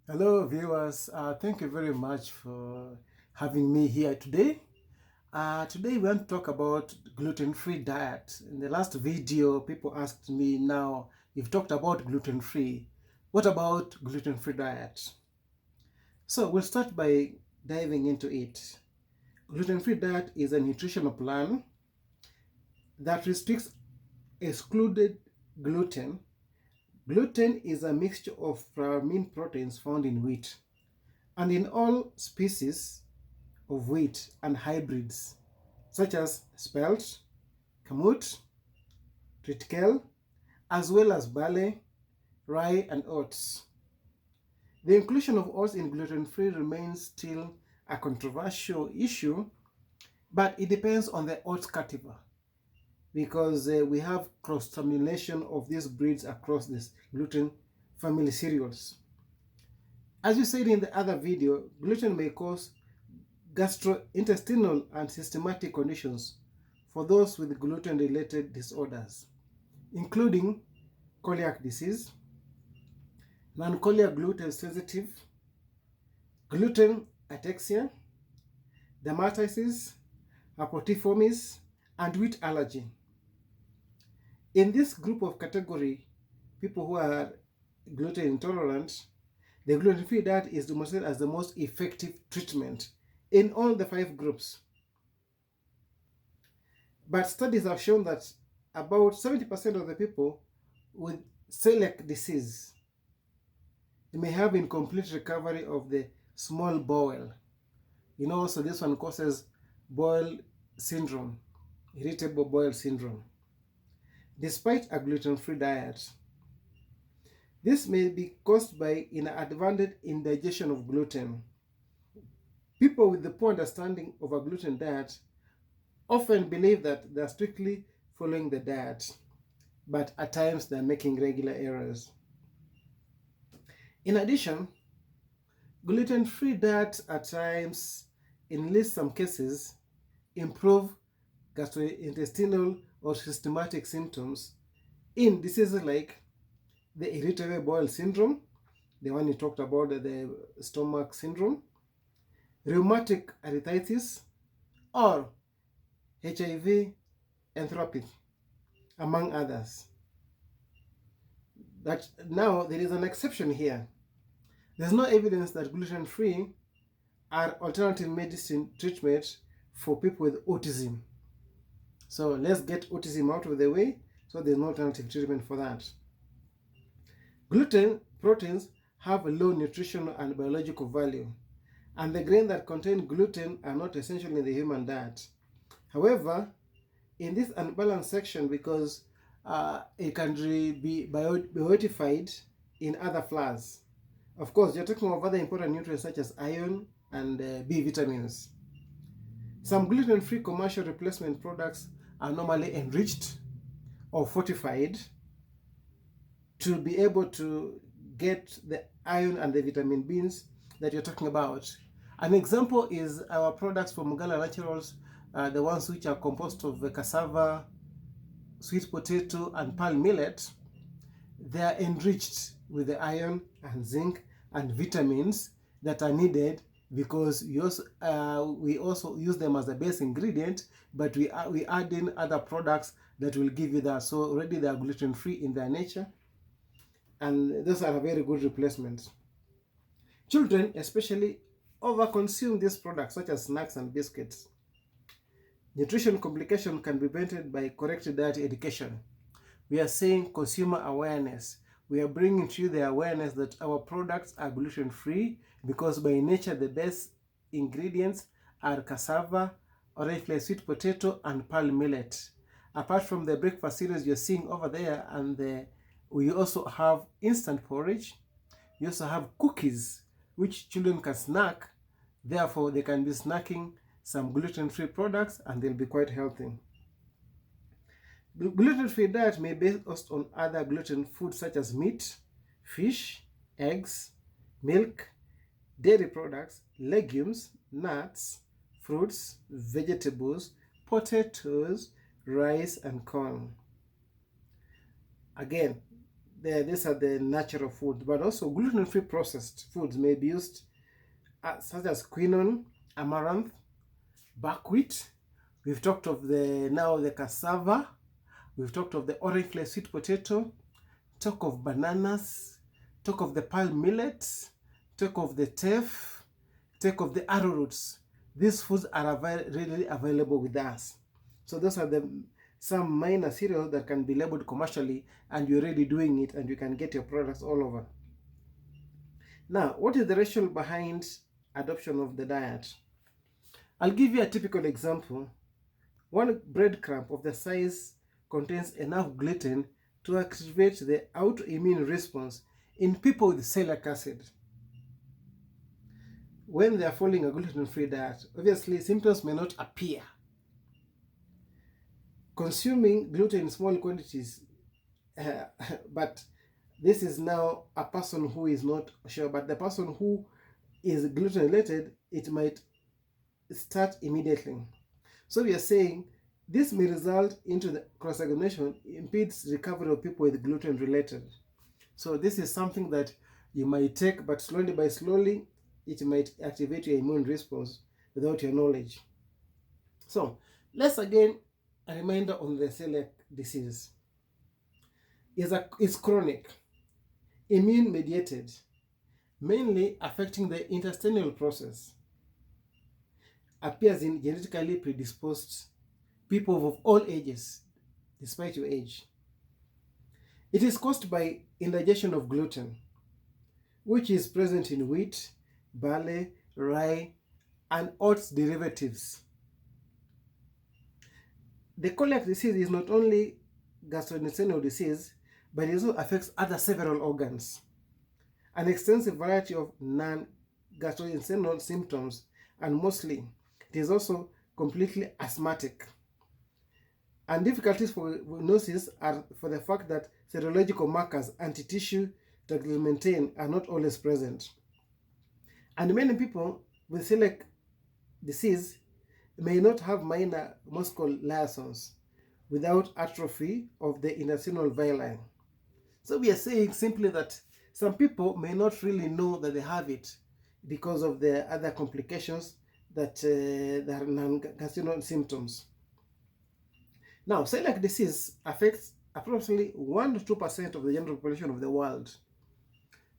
Hello, viewers. Thank you very much for having me here today. Today, we want to talk about gluten-free diet. In the last video, people asked me, now you've talked about gluten-free. What about gluten-free diet? So we'll start by diving into it. Gluten-free diet is a nutritional plan that restricts excluded gluten. Gluten is a mixture of prolamin proteins found in wheat and in all species of wheat and hybrids, such as spelt, kamut, triticale, as well as barley, rye, and oats. The inclusion of oats in gluten-free remains still a controversial issue, but it depends on the oats cultivar because we have cross-termination of these breeds across this gluten family cereals. As you said in the other video, gluten may cause gastrointestinal and systematic conditions for those with gluten-related disorders, including celiac disease, non-coeliac gluten sensitive, gluten ataxia, dermatitis, herpetiformis, and wheat allergy. In this group of category, people who are gluten intolerant, the gluten-free diet is demonstrated as the most effective treatment in all the 5 groups. But studies have shown that about 70% of the people with celiac disease may have incomplete recovery of the small bowel. So this one causes bowel syndrome, irritable bowel syndrome, despite a gluten-free diet. This may be caused by inadvertent indigestion of gluten. People with the poor understanding of a gluten diet often believe that they are strictly following the diet, but at times they are making regular errors. In addition, gluten-free diets at times, in at least some cases, improve gastrointestinal or systematic symptoms in diseases like the irritable bowel syndrome, the one you talked about, the stomach syndrome, rheumatic arthritis, or HIV enteropathy, among others. But now there is an exception here. There's no evidence that gluten-free are alternative medicine treatment for people with autism. So let's get autism out of the way, so there's no alternative treatment for that. Gluten proteins have a low nutritional and biological value, and the grains that contain gluten are not essential in the human diet. However, in this unbalanced section, because it can be biotified in other flours. Of course, you're talking of other important nutrients such as iron and B vitamins. Some gluten-free commercial replacement products are normally enriched or fortified to be able to get the iron and the vitamin Bs that you're talking about. An example is our products from Gala Naturals, the ones which are composed of cassava, sweet potato, and palm millet. They are enriched with the iron and zinc and vitamins that are needed, because we also use them as a base ingredient, but we add in other products that will give you that. So already they are gluten-free in their nature, and those are a very good replacement. Children especially overconsume these products such as snacks and biscuits. Nutrition complication can be prevented by correct diet education. We are saying consumer awareness. We are bringing to you the awareness that our products are gluten-free because by nature the best ingredients are cassava, orange flake sweet potato, and pearl millet. Apart from the breakfast cereals you're seeing over there, and we also have instant porridge. We also have cookies, which children can snack. Therefore, they can be snacking some gluten-free products and they'll be quite healthy. The gluten-free diet may be based on other gluten foods such as meat, fish, eggs, milk, dairy products, legumes, nuts, fruits, vegetables, potatoes, rice, and corn. Again, these are the natural foods, but also gluten-free processed foods may be used, such as quinoa, amaranth, buckwheat. We've talked of the cassava. We've talked of the orange flake sweet potato. Talk of bananas. Talk of the palm millet. Talk of the teff. Talk of the arrowroots. These foods are readily available with us. So those are some minor cereals that can be labeled commercially, and you're already doing it, and you can get your products all over. Now, what is the rationale behind adoption of the diet? I'll give you a typical example. One breadcrumb of the size contains enough gluten to activate the autoimmune response in people with celiac acid. When they are following a gluten-free diet, obviously symptoms may not appear. Consuming gluten in small quantities, but this is now a person who is not sure, but the person who is gluten-related, it might start immediately. So we are saying this may result into the cross-examination impedes recovery of people with gluten-related. So this is something that you might take, but slowly, it might activate your immune response without your knowledge. So let's again a reminder on the celiac disease. It's chronic, immune-mediated, mainly affecting the intestinal process. Appears in genetically predisposed people of all ages, despite your age. It is caused by indigestion of gluten, which is present in wheat, barley, rye, and oats derivatives. The celiac disease is not only gastrointestinal disease, but it also affects other several organs. An extensive variety of non-gastrointestinal symptoms, and mostly it is also completely asthmatic. And difficulties for diagnosis are for the fact that serological markers, anti-tissue that will maintain, are not always present. And many people with celiac disease may not have minor muscle liaisons without atrophy of the intestinal villi. So we are saying simply that some people may not really know that they have it because of the other complications that are non-gastrointestinal symptoms. Now, celiac disease affects approximately 1 to 2% of the general population of the world.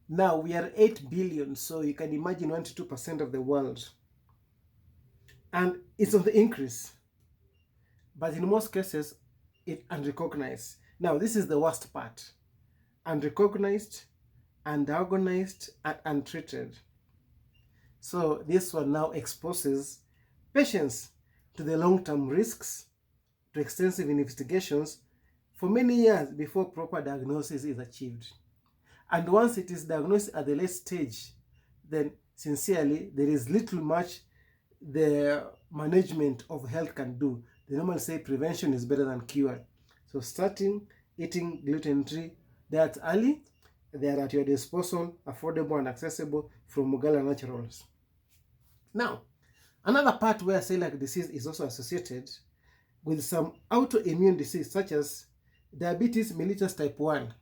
Now, we are 8 billion, so you can imagine 1 to 2% of the world. And it's on the increase. But in most cases, it's unrecognized. Now, this is the worst part. Unrecognized, undiagnosed, and untreated. So this one now exposes patients to the long-term risks, to extensive investigations for many years before proper diagnosis is achieved. And once it is diagnosed at the late stage, then sincerely, there is little much the management of health can do. They normally say prevention is better than cure. So starting eating gluten-free diets early, they are at your disposal, affordable and accessible from Mugala Naturals. Now, another part where celiac disease is also associated with some autoimmune disease such as diabetes mellitus type 1,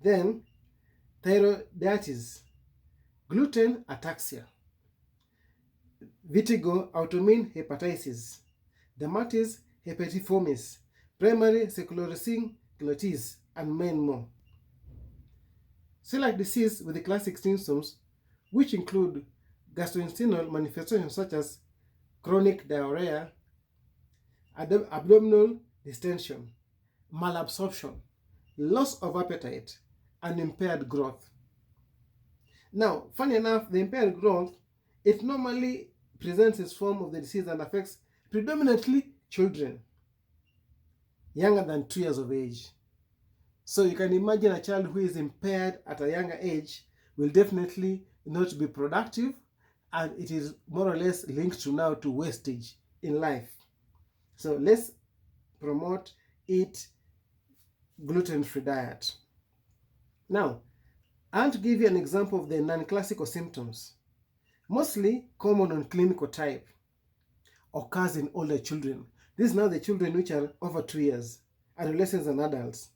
then thyroiditis, gluten ataxia, vitiligo, autoimmune hepatitis, dermatitis, herpetiformis, primary sclerosing cholangitis, and many more. Celiac disease with the classic symptoms, which include gastrointestinal manifestations such as chronic diarrhea, abdominal distension, malabsorption, loss of appetite, and impaired growth. Now, funny enough, the impaired growth, it normally presents its form of the disease and affects predominantly children younger than 2 years of age. So you can imagine a child who is impaired at a younger age will definitely not be productive, and it is more or less linked to now to wastage in life. So let's promote eat gluten-free diet. Now, I want to give you an example of the non-classical symptoms. Mostly common on clinical type occurs in older children. These are now the children which are over 2 years, adolescents and adults.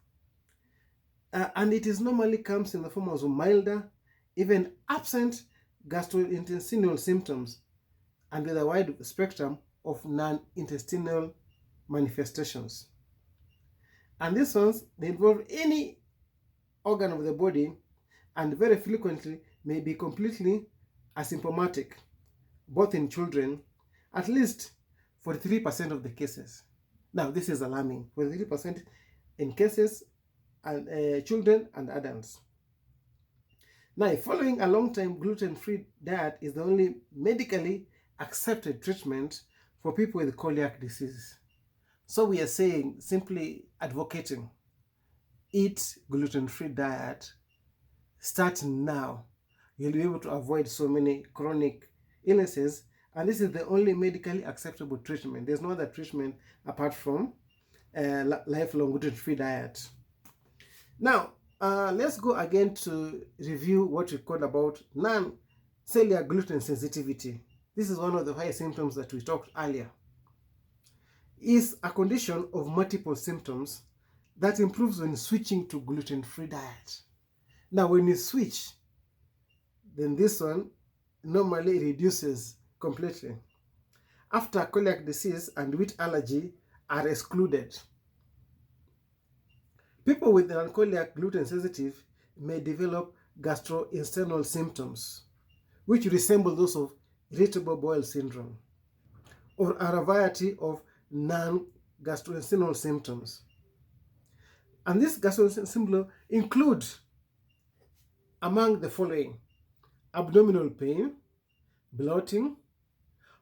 and it is normally comes in the form of milder, even absent gastrointestinal symptoms, and with a wide spectrum of non-intestinal manifestations. And these ones, they involve any organ of the body and very frequently may be completely asymptomatic, both in children, at least 43% of the cases. Now, this is alarming, 43% in cases and children and adults. Now, following a long-time gluten-free diet is the only medically accepted treatment for people with celiac disease. So we are saying, simply advocating, eat gluten-free diet, start now. You'll be able to avoid so many chronic illnesses, and this is the only medically acceptable treatment. There's no other treatment apart from lifelong gluten-free diet. Now, let's go again to review what we called about non-celiac gluten sensitivity. This is one of the high symptoms that we talked earlier. Is a condition of multiple symptoms that improves when switching to gluten-free diet. Now, when you switch, then this one normally reduces completely. After celiac disease and wheat allergy are excluded. People with non-coeliac gluten sensitive may develop gastrointestinal symptoms, which resemble those of irritable bowel syndrome, or a variety of non-gastrointestinal symptoms. And these gastrointestinal symptoms include, among the following: abdominal pain, bloating,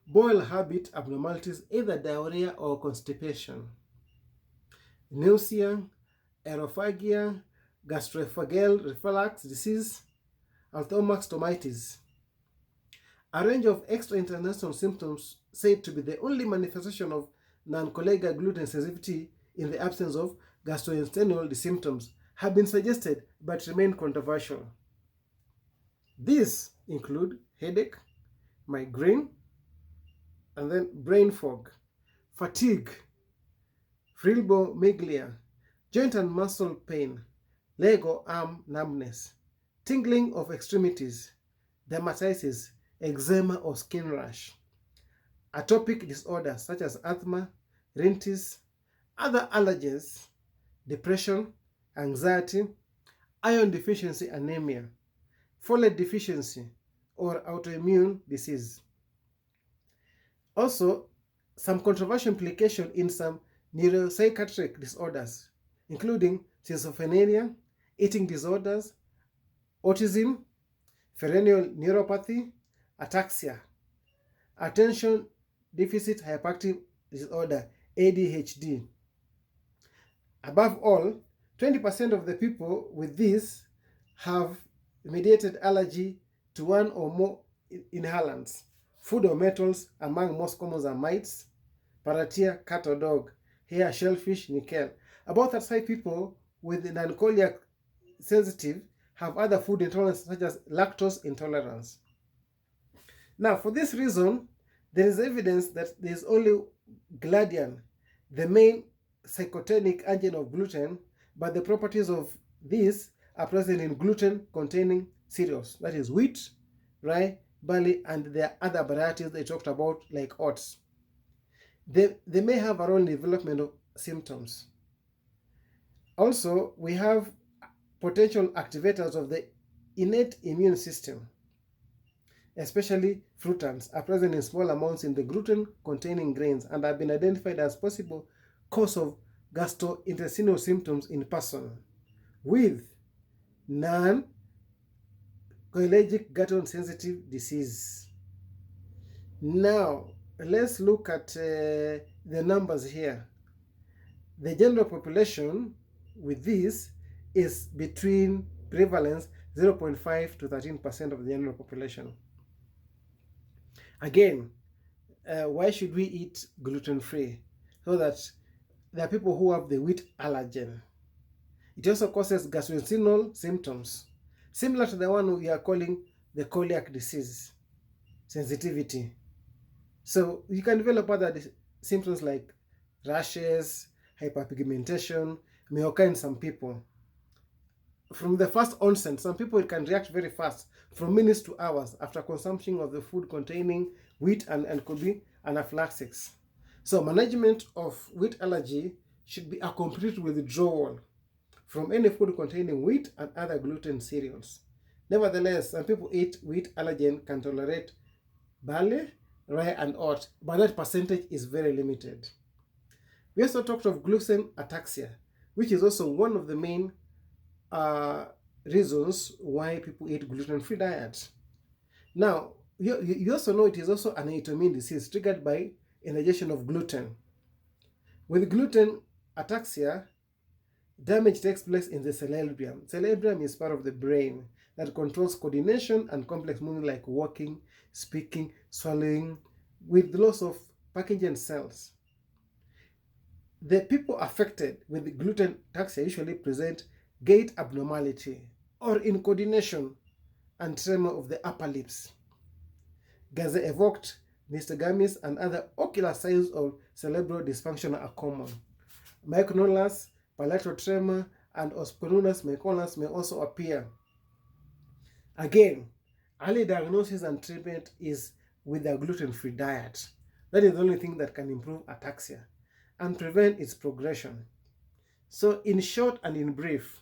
bowel habit abnormalities, either diarrhea or constipation, nausea, aerophagia, gastroesophageal reflux disease, stomach stomatitis. A range of extra-intestinal symptoms said to be the only manifestation of non-coeliac gluten sensitivity in the absence of gastrointestinal symptoms have been suggested but remain controversial. These include headache, migraine, and then brain fog, fatigue, fibromyalgia, joint and muscle pain, leg or arm numbness, tingling of extremities, dermatitis, eczema or skin rash, atopic disorders such as asthma, rhinitis, other allergens, depression, anxiety, iron deficiency anemia, folate deficiency, or autoimmune disease. Also, some controversial implication in some neuropsychiatric disorders, including schizophrenia, eating disorders, autism, perennial neuropathy, ataxia, attention deficit hyperactive disorder, ADHD. Above all, 20% of the people with this have mediated allergy to one or more inhalants, food or metals. Among most common are mites, paratia, cat or dog, hair, shellfish, nickel. About 35 people with non-coeliac sensitive have other food intolerance such as lactose intolerance. Now, for this reason, there is evidence that there is only gladian, the main psychogenic agent of gluten, but the properties of this are present in gluten-containing cereals, that is wheat, rye, barley, and there are other varieties they talked about like oats. They may have a role in the development of symptoms. Also, we have potential activators of the innate immune system, especially fructans, are present in small amounts in the gluten-containing grains and have been identified as possible cause of gastrointestinal symptoms in person with non-coeliac gluten-sensitive disease. Now, let's look at the numbers here. The general population with this is between prevalence 0.5 to 13% of the general population. Again, why should we eat gluten-free? So that there are people who have the wheat allergen. It also causes gastrointestinal symptoms, similar to the one we are calling the celiac disease sensitivity. So you can develop other symptoms like rashes, hyperpigmentation, may occur in some people. from the first onset. Some people can react very fast, from minutes to hours after consumption of the food containing wheat, and could be anaphylaxis. So management of wheat allergy should be a complete withdrawal from any food containing wheat and other gluten cereals. Nevertheless, some people eat wheat allergen can tolerate barley, rye, and oats, but that percentage is very limited. We also talked of gluten ataxia, which is also one of the main reasons why people eat gluten-free diet. Now, you also know it is also an autoimmune disease triggered by ingestion of gluten. With gluten ataxia, damage takes place in the cerebellum. Cerebellum is part of the brain that controls coordination and complex movement like walking, speaking, swallowing, with loss of Purkinje cells. The people affected with gluten ataxia usually present gait abnormality or incoordination and tremor of the upper lips. Gaze-evoked nystagmus and other ocular signs of cerebral dysfunction are common. Myoclonus, bilateral tremor, and ospinous myoclonus may also appear. Again, early diagnosis and treatment is with a gluten-free diet. That is the only thing that can improve ataxia and prevent its progression. So in short and in brief,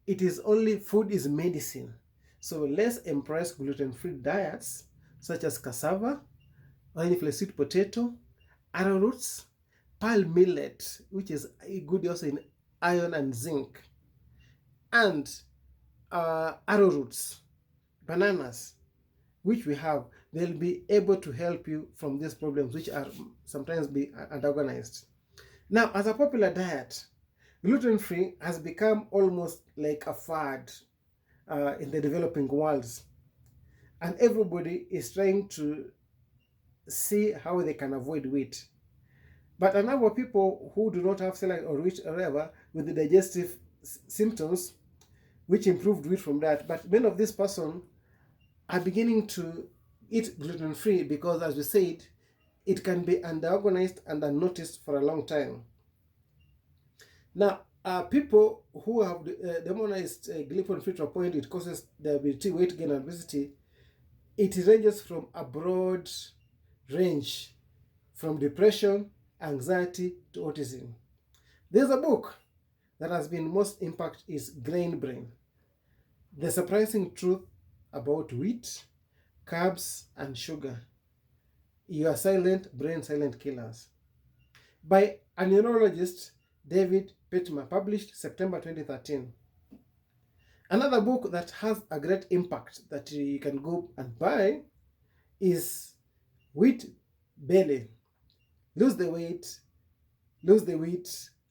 it is only food is medicine. So let's embrace gluten-free diets such as cassava, oil sweet potato, arrowroots, pearl millet, which is good also in iron and zinc, and arrowroots, bananas, which we have. They'll be able to help you from these problems which are sometimes be antagonized. Now, as a popular diet, gluten-free has become almost like a fad in the developing worlds, and everybody is trying to see how they can avoid wheat. But a number of people who do not have celiac or wheat or whatever with the digestive symptoms, which improved wheat from that, but many of these persons are beginning to eat gluten-free because, as we said, it can be undiagnosed and unnoticed for a long time. Now, people who have demonized gluten-free to a point it causes diabetes, weight gain, and obesity, it ranges from a broad range, from depression, anxiety, to autism. There's a book that has been most impact is Grain Brain: The Surprising Truth About Wheat, Carbs, and Sugar. Your Silent Brain Silent Killers, by a neurologist, David Pittman, published September 2013. Another book that has a great impact that you can go and buy is Wheat Belly: Lose the Weight,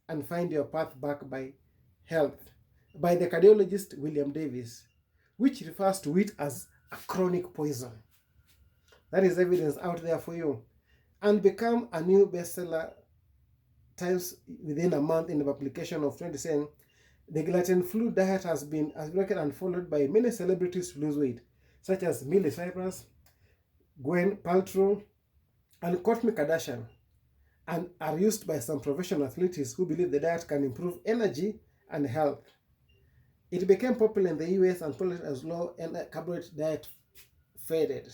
and Find Your Path Back by Health, by the cardiologist William Davis, which refers to wheat as a chronic poison. That is evidence out there for you, and become a new bestseller times within a month in the publication of 2010. The gluten-free diet has been broken and followed by many celebrities to lose weight, such as Miley Cyrus, Gwen Paltrow, and Kourtney Kardashian, and are used by some professional athletes who believe the diet can improve energy and health. It became popular in the US and followed as low and carbohydrate diet faded.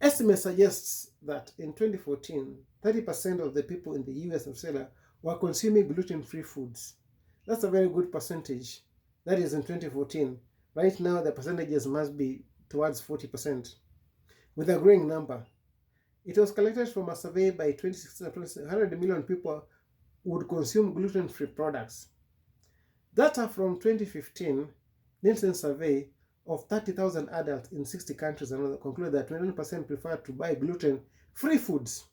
Estimates suggests that in 2014, 30% of the people in the US and Australia were consuming gluten-free foods. That's a very good percentage. That is in 2014. Right now, the percentages must be towards 40%, with a growing number. It was collected from a survey by 2016, 100 million people would consume gluten-free products. Data from 2015 Nielsen survey of 30,000 adults in 60 countries concluded that 21% prefer to buy gluten-free foods,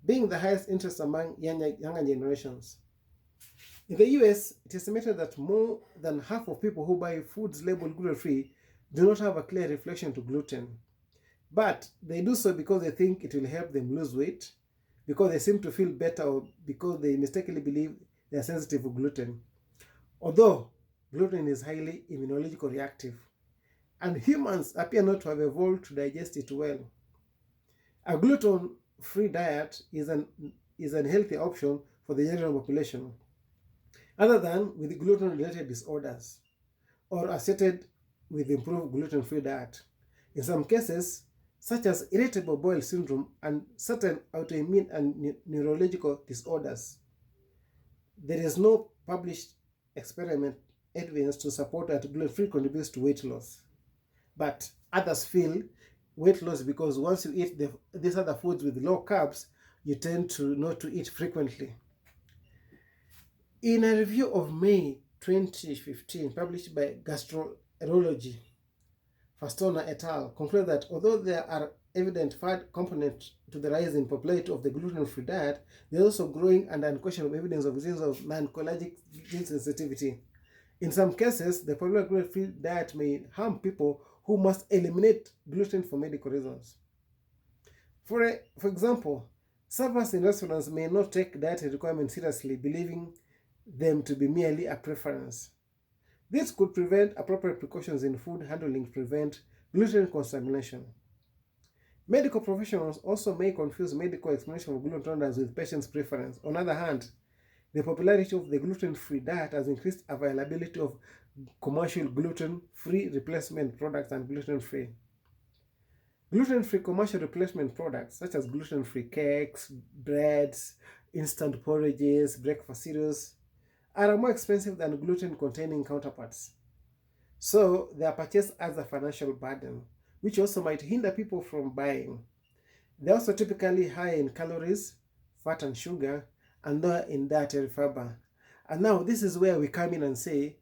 being the highest interest among younger generations. In the US, it is estimated that more than half of people who buy foods labeled gluten-free do not have a clear reflection to gluten. But they do so because they think it will help them lose weight, because they seem to feel better, or because they mistakenly believe they are sensitive to gluten. Although gluten is highly immunologically reactive, and humans appear not to have evolved to digest it well. A gluten-free diet is an healthy option for the general population. other than with gluten-related disorders or associated with improved gluten-free diet. In some cases, such as irritable bowel syndrome and certain autoimmune and neurological disorders, there is no published experiment evidence to support that gluten-free contributes to weight loss. But others feel weight loss because once you eat these other foods with low carbs, you tend to not to eat frequently. In a review of May 2015 published by Gastroenterology, Fastona et al. Conclude that although there are evident fat components to the rise in popularity of the gluten-free diet, there is also growing and unquestionable evidence of disease of non-coeliac gene sensitivity. In some cases, the popular gluten-free diet may harm people who must eliminate gluten for medical reasons. For example, servers in restaurants may not take dietary requirements seriously, believing them to be merely a preference. This could prevent appropriate precautions in food handling to prevent gluten contamination. Medical professionals also may confuse medical explanation of gluten tolerance with patient's preference. On the other hand, the popularity of the gluten-free diet has increased availability of commercial gluten-free replacement products and gluten-free. Gluten-free commercial replacement products such as gluten-free cakes, breads, instant porridges, breakfast cereals are more expensive than gluten-containing counterparts. So their purchase adds a financial burden, which also might hinder people from buying. They're also typically high in calories, fat and sugar, and lower in dietary fiber. And now this is where we come in and say,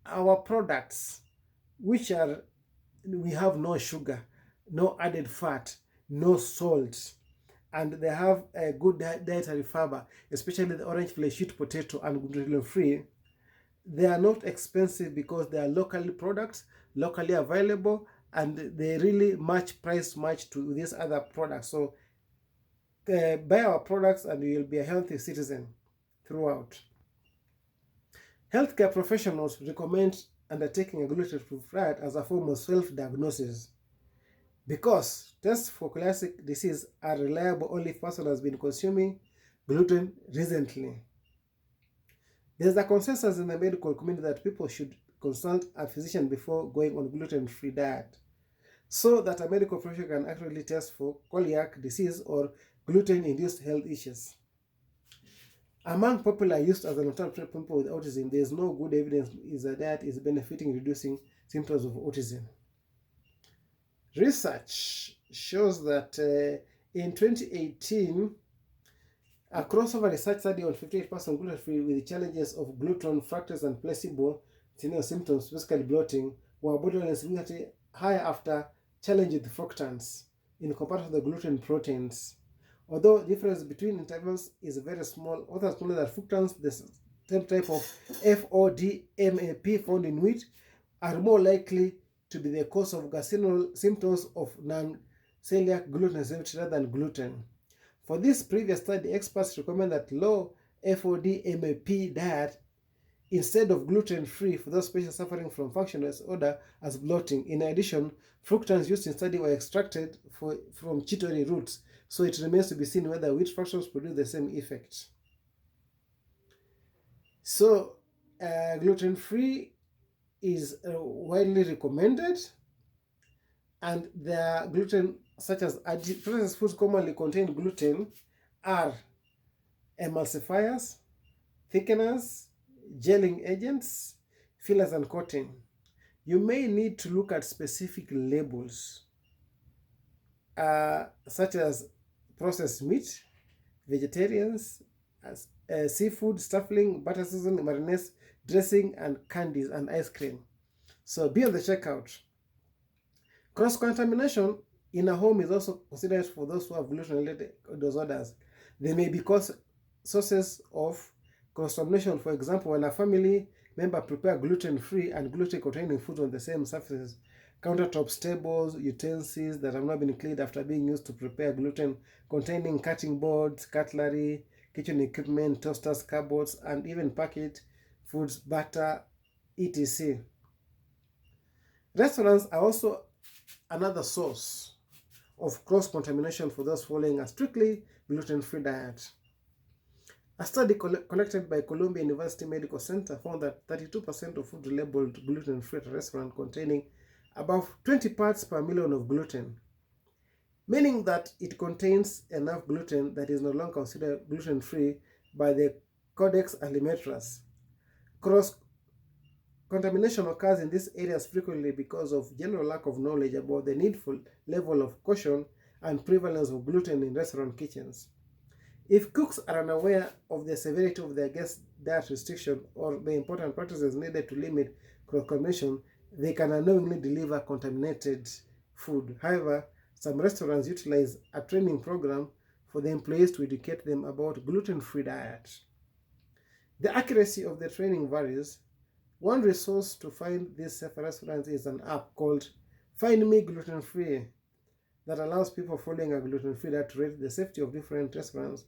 our products, we have no sugar, no added fat, no salt, and they have a good dietary fiber, especially the orange flesh, sweet potato, and gluten-free. They are not expensive because they are locally products, locally available, and they really price match to these other products. So buy our products and you will be a healthy citizen throughout. Healthcare professionals recommend undertaking a gluten-free diet as a form of self-diagnosis because tests for classic disease are reliable only if a person has been consuming gluten recently. There's a consensus in the medical community that people should consult a physician before going on gluten-free diet so that a medical professional can accurately test for celiac disease or gluten-induced health issues. Among popular use as an alternative for people with autism, there is no good evidence that diet is benefiting reducing symptoms of autism. Research shows that in 2018, a crossover research study on 58% gluten-free with the challenges of gluten, fructose, and placebo symptoms, basically bloating, were borderline significantly higher after challenge with fructans in comparison to the gluten proteins. Although the difference between intervals is very small, authors conclude that fructans, the same type of FODMAP found in wheat, are more likely to be the cause of gastrointestinal symptoms of non-coeliac gluten sensitivity rather than gluten. For this previous study, experts recommend that low FODMAP diet instead of gluten-free for those patients suffering from functional disorder as bloating. In addition, fructans used in study were extracted from chicory roots, so it remains to be seen whether wheat fractions produce the same effect. So, gluten-free is widely recommended, and the gluten, such as processed foods commonly contain gluten, are emulsifiers, thickeners, gelling agents, fillers, and coating. You may need to look at specific labels, such as processed meat, vegetarians, seafood, stuffing, butter seasoning, marinades, dressing, and candies and ice cream. So be on the checkout. Cross-contamination in a home is also considered for those who have gluten-related disorders. They may be sources of cross-contamination. For example, when a family member prepare gluten-free and gluten-containing food on the same surfaces, countertops, tables, utensils that have not been cleaned after being used to prepare gluten-containing cutting boards, cutlery, kitchen equipment, toasters, cupboards, and even packet foods, butter, etc. Restaurants are also another source of cross-contamination for those following a strictly gluten-free diet. A study collected by Columbia University Medical Center found that 32% of food labeled gluten-free at a restaurant containing above 20 parts per million of gluten, meaning that it contains enough gluten that is no longer considered gluten-free by the Codex Alimentarius. Cross-contamination occurs in these areas frequently because of general lack of knowledge about the needful level of caution and prevalence of gluten in restaurant kitchens. If cooks are unaware of the severity of their guest diet restriction or the important practices needed to limit cross-contamination, they can unknowingly deliver contaminated food. However, some restaurants utilize a training program for the employees to educate them about gluten-free diet. The accuracy of the training varies. One resource to find these safer restaurants is an app called Finally-Gluten that allows people following a gluten-free diet to rate the safety of different restaurants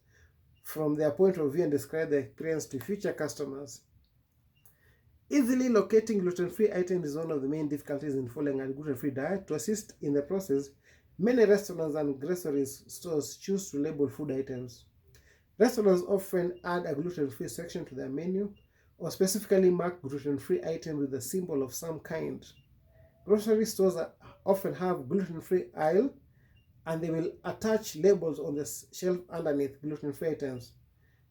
from their point of view and describe the experience to future customers. Easily locating gluten-free items is one of the main difficulties in following a gluten-free diet. To assist in the process, many restaurants and grocery stores choose to label food items. Restaurants often add a gluten-free section to their menu or specifically mark gluten-free items with a symbol of some kind. Grocery stores often have gluten-free aisle, and they will attach labels on the shelf underneath gluten-free items.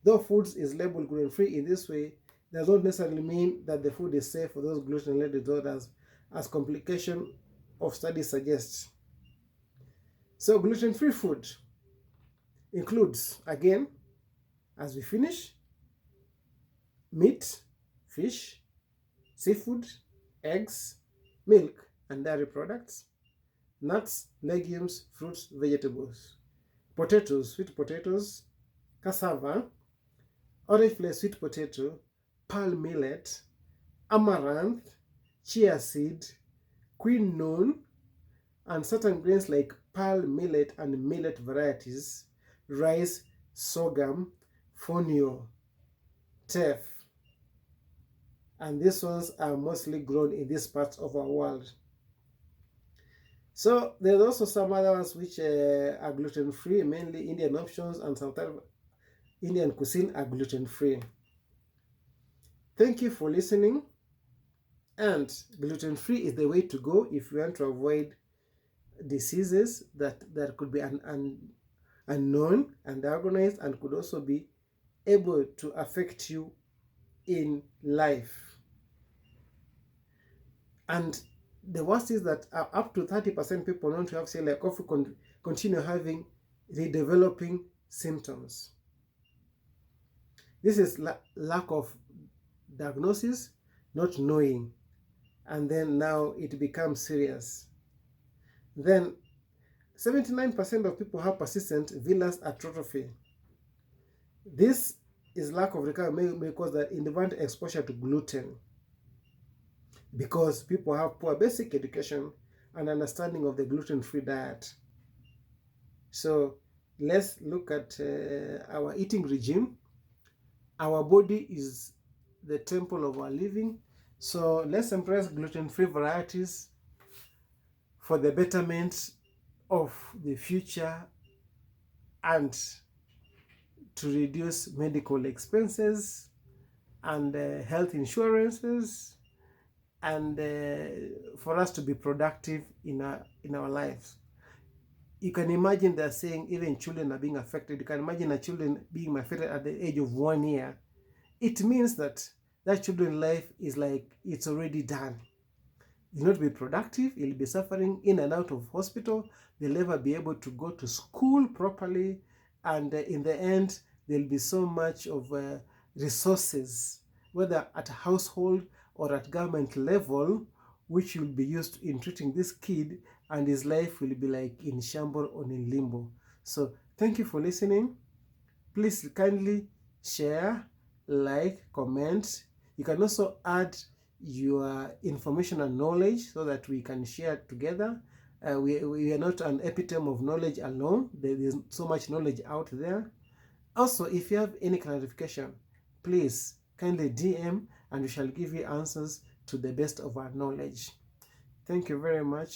Though foods is labeled gluten-free in this way, does not necessarily mean that the food is safe for those gluten-related disorders, as complication of studies suggests. So gluten-free food includes, again, as we finish, meat, fish, seafood, eggs, milk and dairy products, nuts, legumes, fruits, vegetables, potatoes, sweet potatoes, cassava, orange flavored sweet potato, pearl millet, amaranth, chia seed, quinoa, and certain grains like pearl millet and millet varieties, rice, sorghum, fonio, teff. And these ones are mostly grown in these parts of our world. So there's also some other ones which are gluten-free, mainly Indian options, and sometimes Indian cuisine are gluten-free. Thank you for listening. And gluten-free is the way to go if you want to avoid diseases that could be unknown and diagnosed and could also be able to affect you in life. And the worst is that up to 30% people known to have celiac coffee continue having redeveloping symptoms. This is lack of diagnosis, not knowing, and then now it becomes serious. Then 79% of people have persistent villus atrophy. This is lack of recovery because of independent exposure to gluten, because people have poor basic education and understanding of the gluten-free diet. So let's look at our eating regime. Our body is the temple of our living, so let's embrace gluten-free varieties for the betterment of the future and to reduce medical expenses and health insurances, and for us to be productive in our lives. You can imagine they're saying even children are being affected. You can imagine a children being affected at the age of 1 year. It means that children's life is like it's already done. It will not be productive. It'll be suffering in and out of hospital. They'll never be able to go to school properly. And in the end, there'll be so much of resources, whether at a household or at government level, which will be used in treating this kid, and his life will be like in shambles or in limbo. So thank you for listening. Please kindly share, like, comment. You can also add your information and knowledge so that we can share together. We are not an epitome of knowledge alone. There is so much knowledge out there. Also, if you have any clarification, please kindly DM and we shall give you answers to the best of our knowledge. Thank you very much.